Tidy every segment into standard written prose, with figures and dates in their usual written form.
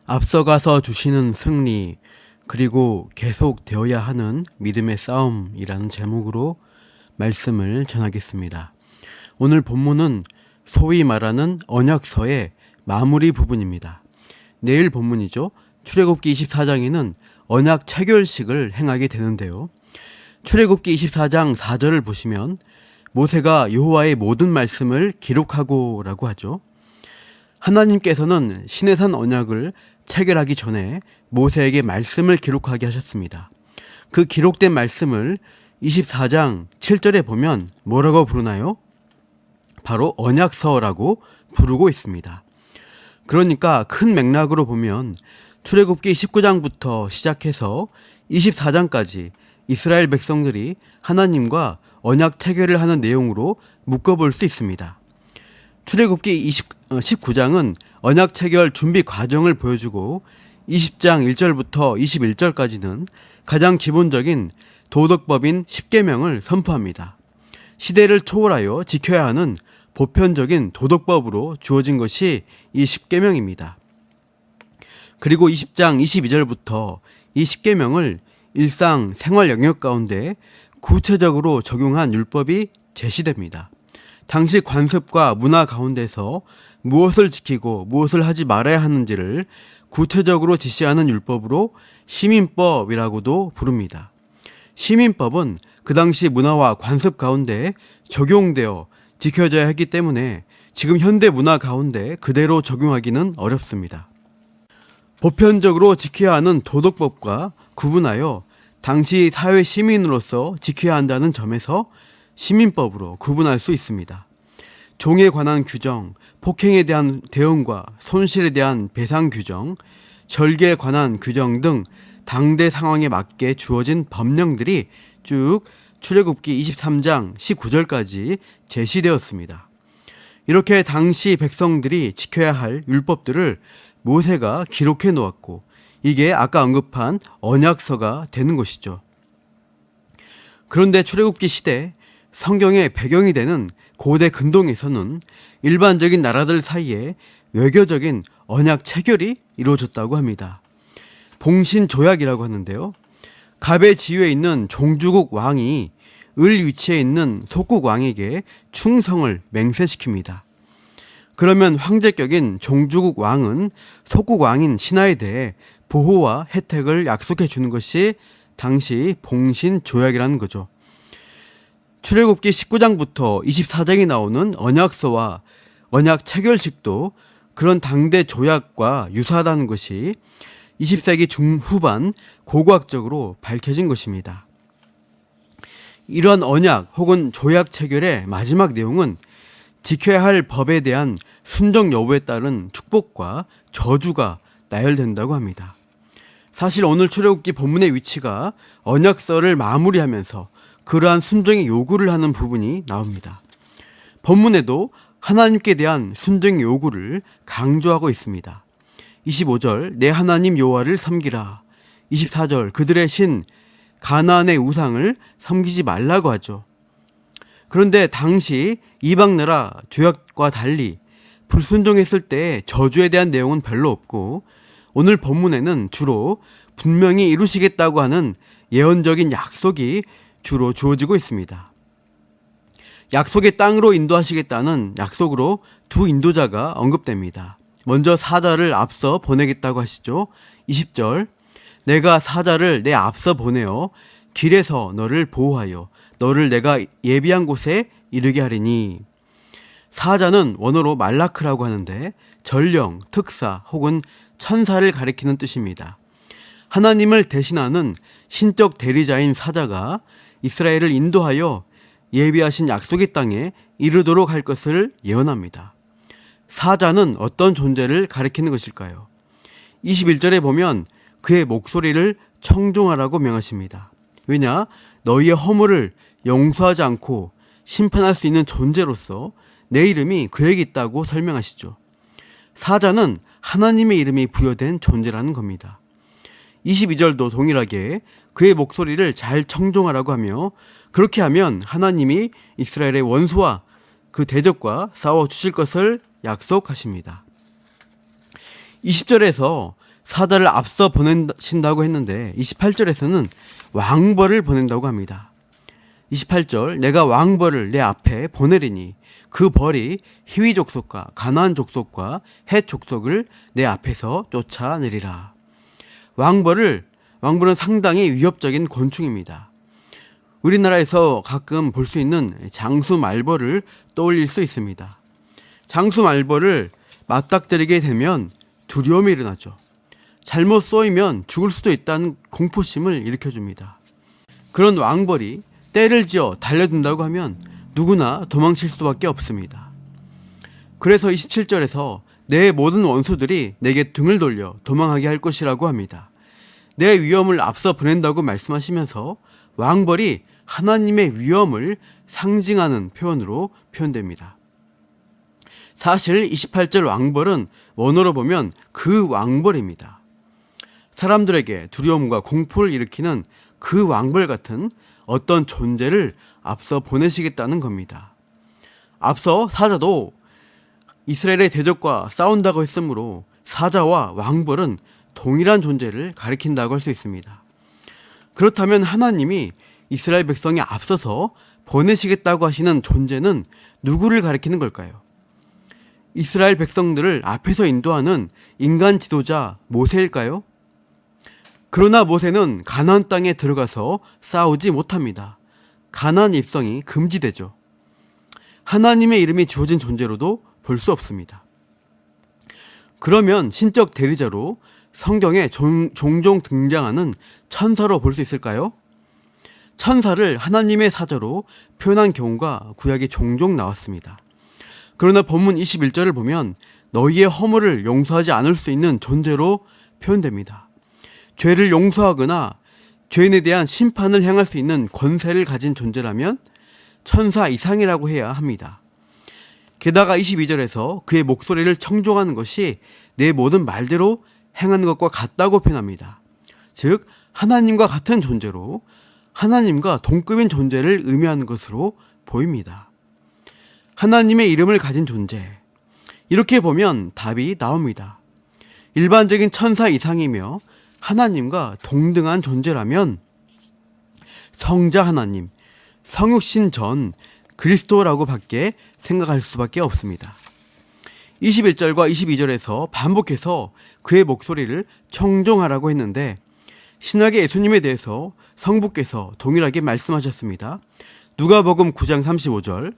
앞서가서 주시는 승리, 그리고 계속되어야 하는 믿음의 싸움이라는 제목으로 말씀을 전하겠습니다. 오늘 본문은 소위 말하는 언약서의 마무리 부분입니다. 내일 본문이죠. 출애굽기 24장에는 언약 체결식을 행하게 되는데요. 출애굽기 24장 4절을 보시면 모세가 여호와의 모든 말씀을 기록하고라고 하죠. 하나님께서는 시내산 언약을 체결하기 전에 모세에게 말씀을 기록하게 하셨습니다. 그 기록된 말씀을 24장 7절에 보면 뭐라고 부르나요? 바로 언약서라고 부르고 있습니다. 그러니까 큰 맥락으로 보면 출애굽기 19장부터 시작해서 24장까지 이스라엘 백성들이 하나님과 언약 체결을 하는 내용으로 묶어볼 수 있습니다. 출애굽기 19장은 언약 체결 준비 과정을 보여주고 20장 1절부터 21절까지는 가장 기본적인 도덕법인 10계명을 선포합니다. 시대를 초월하여 지켜야 하는 보편적인 도덕법으로 주어진 것이 이 10계명입니다. 그리고 20장 22절부터 이 10계명을 일상 생활 영역 가운데 구체적으로 적용한 율법이 제시됩니다. 당시 관습과 문화 가운데서 무엇을 지키고 무엇을 하지 말아야 하는지를 구체적으로 지시하는 율법으로 시민법이라고도 부릅니다. 시민법은 그 당시 문화와 관습 가운데 적용되어 지켜져야 했기 때문에 지금 현대 문화 가운데 그대로 적용하기는 어렵습니다. 보편적으로 지켜야 하는 도덕법과 구분하여 당시 사회 시민으로서 지켜야 한다는 점에서 시민법으로 구분할 수 있습니다. 종에 관한 규정, 폭행에 대한 대응과 손실에 대한 배상 규정, 절개에 관한 규정 등 당대 상황에 맞게 주어진 법령들이 쭉 출애굽기 23장 19절까지 제시되었습니다. 이렇게 당시 백성들이 지켜야 할 율법들을 모세가 기록해 놓았고 이게 아까 언급한 언약서가 되는 것이죠. 그런데 출애굽기 시대 성경의 배경이 되는 고대 근동에서는 일반적인 나라들 사이에 외교적인 언약 체결이 이루어졌다고 합니다. 봉신조약이라고 하는데요. 갑의 지위에 있는 종주국 왕이 을 위치에 있는 속국 왕에게 충성을 맹세시킵니다. 그러면 황제격인 종주국 왕은 속국 왕인 신하에 대해 보호와 혜택을 약속해 주는 것이 당시 봉신조약이라는 거죠. 출애굽기 19장부터 24장이 나오는 언약서와 언약 체결식도 그런 당대 조약과 유사하다는 것이 20세기 중후반 고고학적으로 밝혀진 것입니다. 이런 언약 혹은 조약 체결의 마지막 내용은 지켜야 할 법에 대한 순종 여부에 따른 축복과 저주가 나열된다고 합니다. 사실 오늘 출애굽기 본문의 위치가 언약서를 마무리하면서 그러한 순종의 요구를 하는 부분이 나옵니다. 본문에도 하나님께 대한 순종의 요구를 강조하고 있습니다. 25절 내 하나님 여호와를 섬기라. 24절 그들의 신 가나안의 우상을 섬기지 말라고 하죠. 그런데 당시 이방나라 조약과 달리 불순종했을 때 저주에 대한 내용은 별로 없고 오늘 본문에는 주로 분명히 이루시겠다고 하는 예언적인 약속이 주로 주어지고 있습니다. 약속의 땅으로 인도하시겠다는 약속으로 두 인도자가 언급됩니다. 먼저 사자를 앞서 보내겠다고 하시죠. 20절 내가 사자를 내 앞서 보내어 길에서 너를 보호하여 너를 내가 예비한 곳에 이르게 하리니. 사자는 원어로 말라크라고 하는데 전령, 특사 혹은 천사를 가리키는 뜻입니다. 하나님을 대신하는 신적 대리자인 사자가 이스라엘을 인도하여 예비하신 약속의 땅에 이르도록 할 것을 예언합니다. 사자는 어떤 존재를 가리키는 것일까요? 21절에 보면 그의 목소리를 청종하라고 명하십니다. 왜냐? 너희의 허물을 용서하지 않고 심판할 수 있는 존재로서 내 이름이 그에게 있다고 설명하시죠. 사자는 하나님의 이름이 부여된 존재라는 겁니다. 22절도 동일하게 그의 목소리를 잘 청종하라고 하며 그렇게 하면 하나님이 이스라엘의 원수와 그 대적과 싸워 주실 것을 약속하십니다. 20절에서 사자를 앞서 보내신다고 했는데 28절에서는 왕벌을 보낸다고 합니다. 28절 내가 왕벌을 내 앞에 보내리니 그 벌이 히위 족속과 가나안 족속과 헷 족속을 내 앞에서 쫓아내리라. 왕벌은 상당히 위협적인 곤충입니다. 우리나라에서 가끔 볼 수 있는 장수 말벌을 떠올릴 수 있습니다. 장수 말벌을 맞닥뜨리게 되면 두려움이 일어나죠. 잘못 쏘이면 죽을 수도 있다는 공포심을 일으켜줍니다. 그런 왕벌이 떼를 지어 달려든다고 하면 누구나 도망칠 수밖에 없습니다. 그래서 27절에서 내 모든 원수들이 내게 등을 돌려 도망하게 할 것이라고 합니다. 내 위험을 앞서 보낸다고 말씀하시면서 왕벌이 하나님의 위엄을 상징하는 표현으로 표현됩니다. 사실 28절 왕벌은 원어로 보면 그 왕벌입니다. 사람들에게 두려움과 공포를 일으키는 그 왕벌 같은 어떤 존재를 앞서 보내시겠다는 겁니다. 앞서 사자도 이스라엘의 대적과 싸운다고 했으므로 사자와 왕벌은 동일한 존재를 가리킨다고 할 수 있습니다. 그렇다면 하나님이 이스라엘 백성이 앞서서 보내시겠다고 하시는 존재는 누구를 가리키는 걸까요? 이스라엘 백성들을 앞에서 인도하는 인간 지도자 모세일까요? 그러나 모세는 가나안 땅에 들어가서 싸우지 못합니다. 가나안 입성이 금지되죠. 하나님의 이름이 주어진 존재로도 볼 수 없습니다. 그러면 신적 대리자로 성경에 종종 등장하는 천사로 볼 수 있을까요? 천사를 하나님의 사자로 표현한 경우가 구약에 종종 나왔습니다. 그러나 본문 21절을 보면 너희의 허물을 용서하지 않을 수 있는 존재로 표현됩니다. 죄를 용서하거나 죄인에 대한 심판을 행할 수 있는 권세를 가진 존재라면 천사 이상이라고 해야 합니다. 게다가 22절에서 그의 목소리를 청종하는 것이 내 모든 말대로 행하는 것과 같다고 표현합니다. 즉 하나님과 같은 존재로 하나님과 동급인 존재를 의미하는 것으로 보입니다. 하나님의 이름을 가진 존재. 이렇게 보면 답이 나옵니다. 일반적인 천사 이상이며 하나님과 동등한 존재라면 성자 하나님, 성육신 전 그리스도라고 밖에 생각할 수밖에 없습니다. 21절과 22절에서 반복해서 그의 목소리를 청종하라고 했는데 신약의 예수님에 대해서 성부께서 동일하게 말씀하셨습니다. 누가복음 9장 35절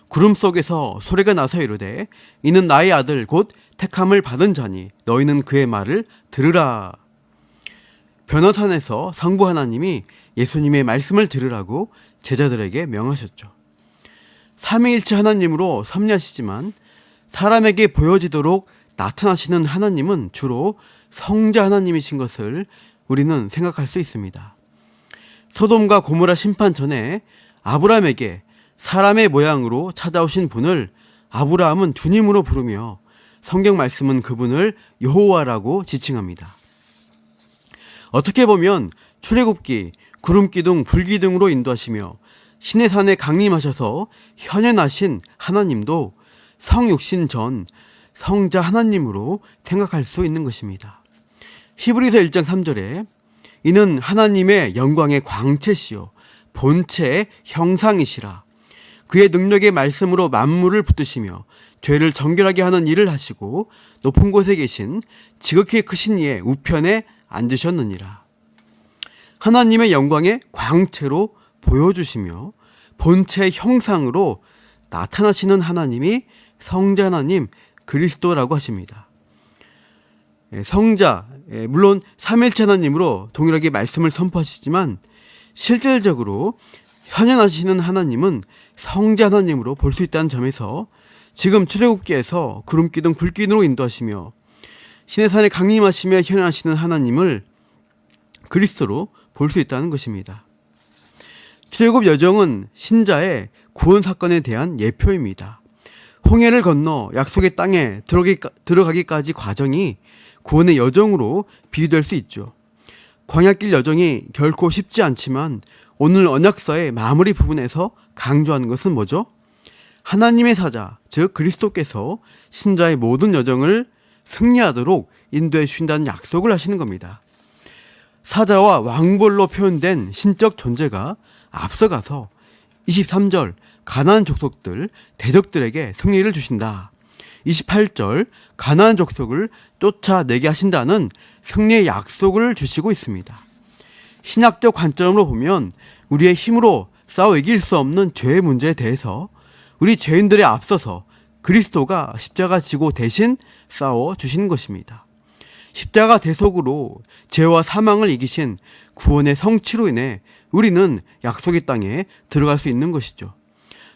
구름 속에서 소리가 나서 이르되 이는 나의 아들 곧 택함을 받은 자니 너희는 그의 말을 들으라. 변화산에서 성부 하나님이 예수님의 말씀을 들으라고 제자들에게 명하셨죠. 삼위일체 하나님으로 섭리하시지만 사람에게 보여지도록 나타나시는 하나님은 주로 성자 하나님이신 것을 우리는 생각할 수 있습니다. 소돔과 고모라 심판 전에 아브라함에게 사람의 모양으로 찾아오신 분을 아브라함은 주님으로 부르며 성경 말씀은 그분을 여호와라고 지칭합니다. 어떻게 보면 출애굽기, 구름기둥, 불기둥으로 인도하시며 시내산에 강림하셔서 현현하신 하나님도 성육신 전 성자 하나님으로 생각할 수 있는 것입니다. 히브리서 1장 3절에 이는 하나님의 영광의 광채시요 본체의 형상이시라. 그의 능력의 말씀으로 만물을 붙드시며 죄를 정결하게 하는 일을 하시고 높은 곳에 계신 지극히 크신 이의 우편에 앉으셨느니라. 하나님의 영광의 광채로 보여주시며 본체의 형상으로 나타나시는 하나님이 성자 하나님 그리스도라고 하십니다. 성자, 물론 삼일체 하나님으로 동일하게 말씀을 선포하시지만 실질적으로 현현하시는 하나님은 성자 하나님으로 볼 수 있다는 점에서 지금 출애굽기에서 구름기둥 불기둥으로 인도하시며 시내산에 강림하시며 현현하시는 하나님을 그리스도로 볼 수 있다는 것입니다. 출애굽 여정은 신자의 구원 사건에 대한 예표입니다. 홍해를 건너 약속의 땅에 들어가기까지 과정이 구원의 여정으로 비유될 수 있죠. 광야길 여정이 결코 쉽지 않지만 오늘 언약서의 마무리 부분에서 강조하는 것은 뭐죠? 하나님의 사자, 즉 그리스도께서 신자의 모든 여정을 승리하도록 인도해 주신다는 약속을 하시는 겁니다. 사자와 왕벌로 표현된 신적 존재가 앞서가서 23절 가나안 족속들 대적들에게 승리를 주신다. 28절 가나안 족속을 쫓아내게 하신다는 승리의 약속을 주시고 있습니다. 신학적 관점으로 보면 우리의 힘으로 싸워 이길 수 없는 죄의 문제에 대해서 우리 죄인들에 앞서서 그리스도가 십자가 지고 대신 싸워 주시는 것입니다. 십자가 대속으로 죄와 사망을 이기신 구원의 성취로 인해 우리는 약속의 땅에 들어갈 수 있는 것이죠.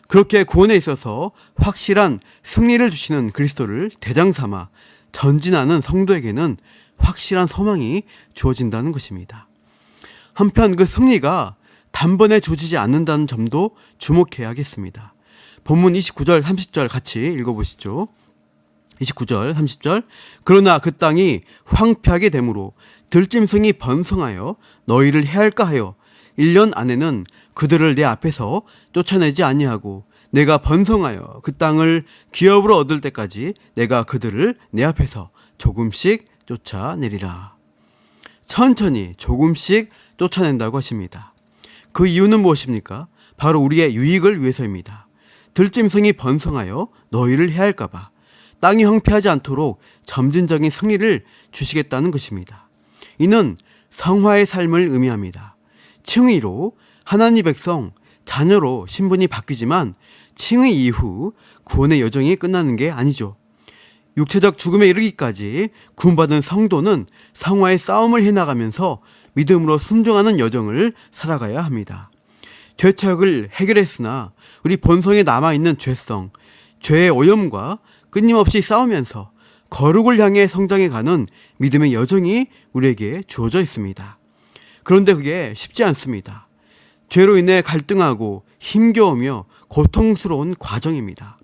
그렇게 구원에 있어서 확실한 승리를 주시는 그리스도를 대장 삼아 전진하는 성도에게는 확실한 소망이 주어진다는 것입니다. 한편 그 승리가 단번에 주어지지 않는다는 점도 주목해야겠습니다. 본문 29절 30절 같이 읽어보시죠. 29절 30절 그러나 그 땅이 황폐하게 되므로 들짐승이 번성하여 너희를 해할까 하여 1년 안에는 그들을 내 앞에서 쫓아내지 아니하고 내가 번성하여 그 땅을 기업으로 얻을 때까지 내가 그들을 내 앞에서 조금씩 쫓아내리라. 천천히 조금씩 쫓아낸다고 하십니다. 그 이유는 무엇입니까? 바로 우리의 유익을 위해서입니다. 들짐승이 번성하여 너희를 해할까 봐 땅이 황폐하지 않도록 점진적인 승리를 주시겠다는 것입니다. 이는 성화의 삶을 의미합니다. 칭의로 하나님 백성, 자녀로 신분이 바뀌지만 칭의 이후 구원의 여정이 끝나는 게 아니죠. 육체적 죽음에 이르기까지 구원받은 성도는 성화의 싸움을 해나가면서 믿음으로 순종하는 여정을 살아가야 합니다. 죄책을 해결했으나 우리 본성에 남아있는 죄성, 죄의 오염과 끊임없이 싸우면서 거룩을 향해 성장해가는 믿음의 여정이 우리에게 주어져 있습니다. 그런데 그게 쉽지 않습니다. 죄로 인해 갈등하고 힘겨우며 고통스러운 과정입니다.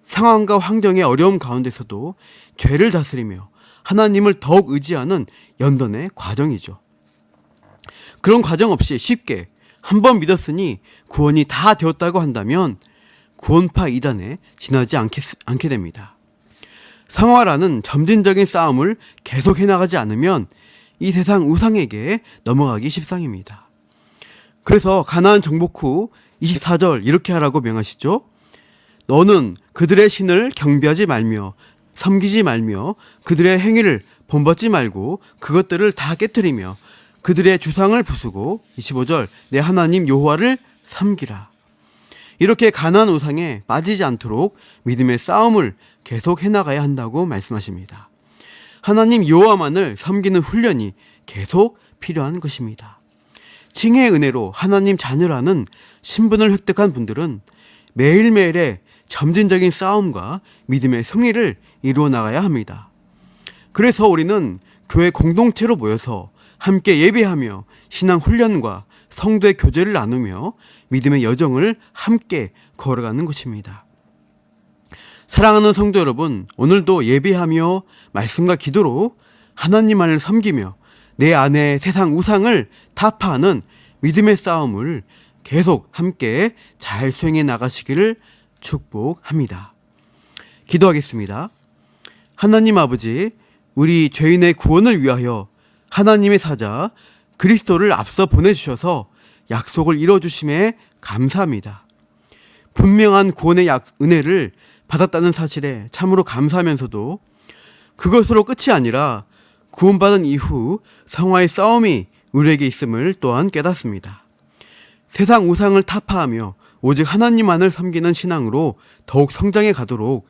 상황과 환경의 어려움 가운데서도 죄를 다스리며 하나님을 더욱 의지하는 연단의 과정이죠. 그런 과정 없이 쉽게 한 번 믿었으니 구원이 다 되었다고 한다면 구원파 이단에 지나지 않게 됩니다. 성화라는 점진적인 싸움을 계속 해나가지 않으면 이 세상 우상에게 넘어가기 십상입니다. 그래서 가나안 정복 후 24절 이렇게 하라고 명하시죠. 너는 그들의 신을 경배하지 말며 섬기지 말며 그들의 행위를 본받지 말고 그것들을 다 깨뜨리며 그들의 주상을 부수고 25절 내 하나님 여호와를 섬기라. 이렇게 가나안 우상에 빠지지 않도록 믿음의 싸움을 계속 해나가야 한다고 말씀하십니다. 하나님 여호와만을 섬기는 훈련이 계속 필요한 것입니다. 칭의의 은혜로 하나님 자녀라는 신분을 획득한 분들은 매일매일의 점진적인 싸움과 믿음의 승리를 이루어 나가야 합니다. 그래서 우리는 교회 공동체로 모여서 함께 예배하며 신앙 훈련과 성도의 교제를 나누며 믿음의 여정을 함께 걸어가는 것입니다. 사랑하는 성도 여러분, 오늘도 예배하며 말씀과 기도로 하나님만을 섬기며 내 안에 세상 우상을 타파하는 믿음의 싸움을 계속 함께 잘 수행해 나가시기를 축복합니다. 기도하겠습니다. 하나님 아버지, 우리 죄인의 구원을 위하여 하나님의 사자 그리스도를 앞서 보내주셔서 약속을 이뤄주심에 감사합니다. 분명한 구원의 은혜를 받았다는 사실에 참으로 감사하면서도 그것으로 끝이 아니라 구원받은 이후 성화의 싸움이 우리에게 있음을 또한 깨닫습니다. 세상 우상을 타파하며 오직 하나님만을 섬기는 신앙으로 더욱 성장해 가도록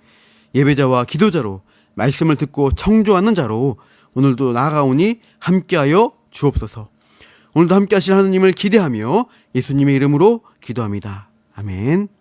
예배자와 기도자로 말씀을 듣고 청조하는 자로 오늘도 나아가오니 함께하여 주옵소서. 오늘도 함께 하실 하나님을 기대하며 예수님의 이름으로 기도합니다. 아멘.